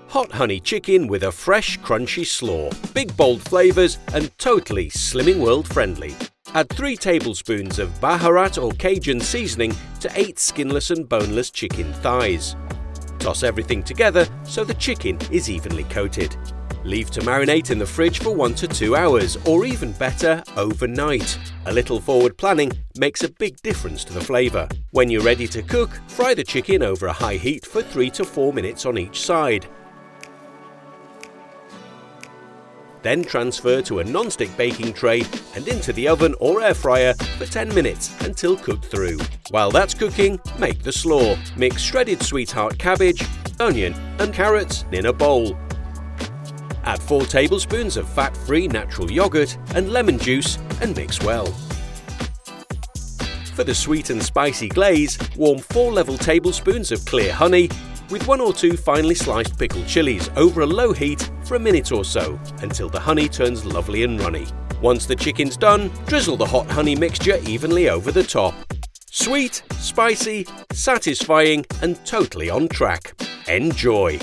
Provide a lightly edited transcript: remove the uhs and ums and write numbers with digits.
Hot honey chicken with a fresh, crunchy slaw, big bold flavours and totally Slimming World friendly. Add 3 tablespoons of baharat or Cajun seasoning to 8 skinless and boneless chicken thighs. Toss everything together so the chicken is evenly coated. Leave to marinate in the fridge for 1 to 2 hours, or even better, overnight. A little forward planning makes a big difference to the flavour. When you're ready to cook, fry the chicken over a high heat for 3 to 4 minutes on each side. Then transfer to a non-stick baking tray and into the oven or air fryer for 10 minutes until cooked through. While that's cooking, make the slaw. Mix shredded sweetheart cabbage, onion and carrots in a bowl. Add 4 tablespoons of fat-free natural yogurt and lemon juice and mix well. For the sweet and spicy glaze, warm 4 level tablespoons of clear honey with 1 or 2 finely sliced pickled chillies over a low heat for a minute or so until the honey turns lovely and runny. Once the chicken's done, drizzle the hot honey mixture evenly over the top. Sweet, spicy, satisfying and totally on track. Enjoy!